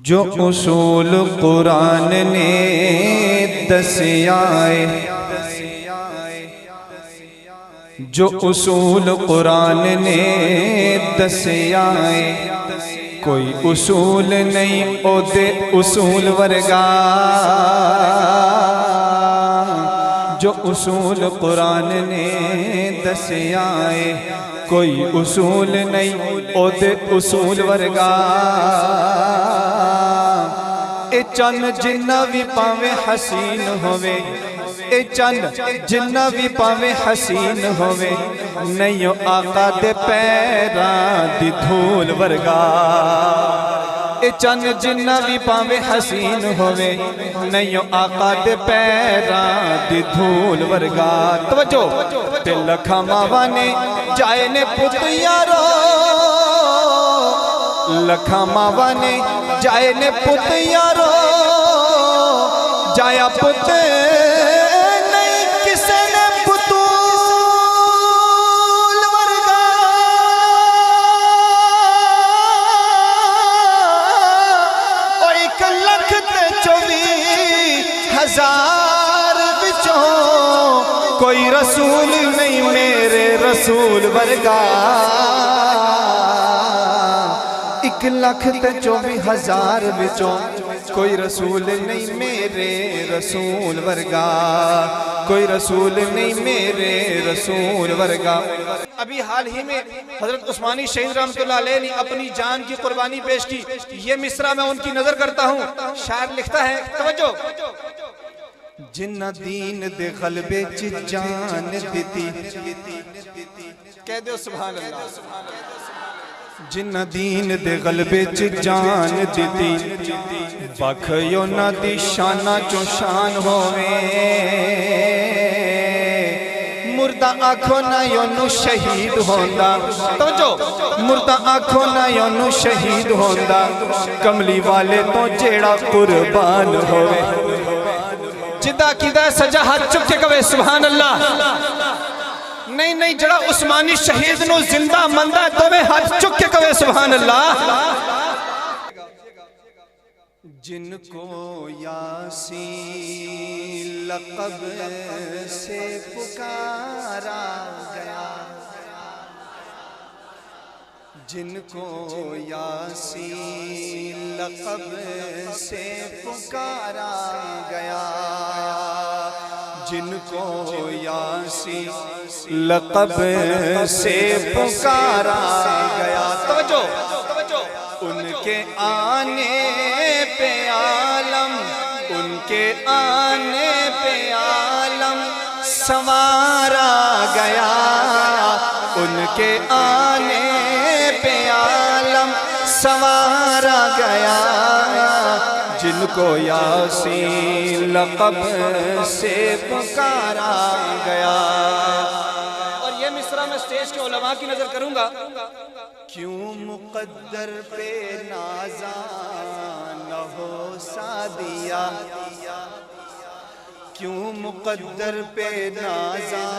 جو اصول قرآن نے دسیائے، جو اصول قرآن نے دسیائے، کوئی اصول نہیں او دے اصول ورگا۔ جو اصول قرآن نے دسیائے، کوئی اصول نہیں او دے اصول ورگا۔ اے چند جنہ بھی پاوے حسین ہوئے، اے چند جنہ بھی پاوے حسین ہوئے، نہیں آقا دے پیران دی دھول ورگا۔ اے چند جنہ بھی پاوے حسین ہوئے، نہیں آقا دے پیران دی دھول ورگا۔ توجہ تے لکھا ماوا نے جائے نے پت یارو، لکھا ماوا نے جائے نے پت یارو، جایا پت نہیں کسے نے پتول ورگا۔ او 1,24,000 بچوں کوئی رسول نہیں میرے رسول ورگا۔ 1,24,000 بچوں کوئی رسول نہیں میرے رسول ورگا، کوئی رسول نہیں میرے رسول ورگا۔ ابھی حال ہی میں حضرت عثمانی شہید رحمت اللہ علیہ نے اپنی جان کی قربانی پیش کی، یہ مصرع میں ان کی نظر کرتا ہوں۔ شاعر لکھتا ہے، توجہ، جنہ دین دے غلبے چ جان دیتی، کہہ دو سبحان اللہ، جنہ دین دے غلبے چ جان دیتی، بکھیو نہ دی شانہ چو شان ہوئے، مردہ آنکھوں نہ یونو شہید ہوندہ، توجہ، مردہ آنکھوں نہ یونو شہید ہوندہ، کملی والے تو جیڑا قربان ہوئے۔ جدہ کدہ سجا ہاتھ چک کے کہے سبحان اللہ، نہیں نہیں جڑا عثمانی شہید نو زندہ مندہ تو میں ہاتھ چک کے کہے سبحان اللہ۔ جن کو یاسین لقب سے پکارا گیا، جن کو یاسین لقب سے پکارا گیا، جن کو یاسین لقب سے پکارا گیا، توجہ، ان کے آنے پہ عالم، ان کے آنے پہ عالم سنوارا گیا، ان کے آنے پہ عالم سنوارا گیا، جن کو یاسین لقب سے پکارا گیا۔ اور یہ مصرع میں سٹیج کے علماء کی نظر کروں گا۔ کیوں مقدر پہ نازاں نہ ہو سعدیہ، کیوں مقدر پہ نازاں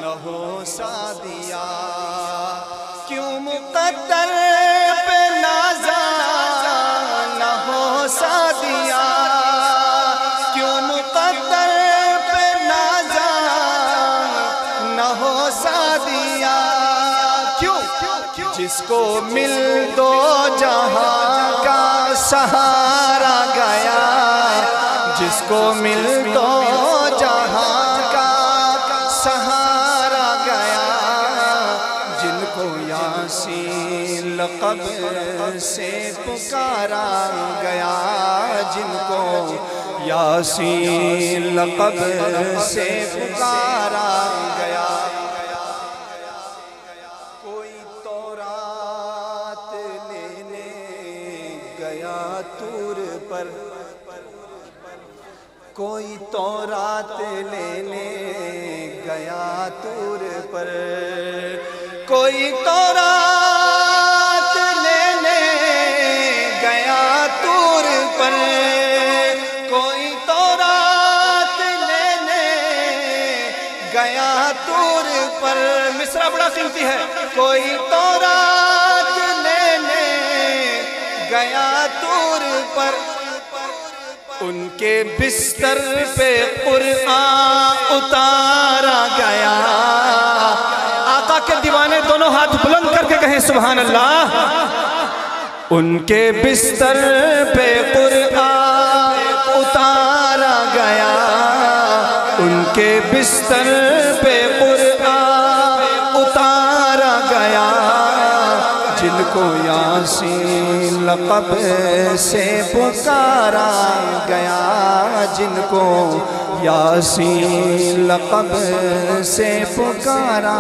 نہ ہو سعدیہ، کیوں مقدر پہ نازاں نہ ہو سعدیہ، کیوں مقدر پہ نازاں نہ ہو سعدیہ، کیوں جس کو مل دو جہاں کا سہارا گیا، جس کو مل دو جہاں کا سہارا گیا، جن کو یاسین لقب سے پکارا گیا، جن کو یاسین لقب سے پکارا گیا۔ کوئی تورات لینے گیا طور پر، کوئی تورات لینے گیا طور پر، کوئی تورات لینے گیا طور پر، کوئی تورات لینے گیا طور پر۔ مصرع بڑا قیمتی ہے، کوئی تورات لینے گیا طور پر ان کے بستر پہ قرآن اتارا گیا. آقا کے دیوانے دونوں ہاتھ بلند کر کے کہیں سبحان اللہ. ان کے بستر پہ قرآن اتارا گیا, ان کے بستر پہ قرآن اتارا گیا. جن کو یاسین لقب سے پکارا گیا, جن کو یاسین لقب سے پکارا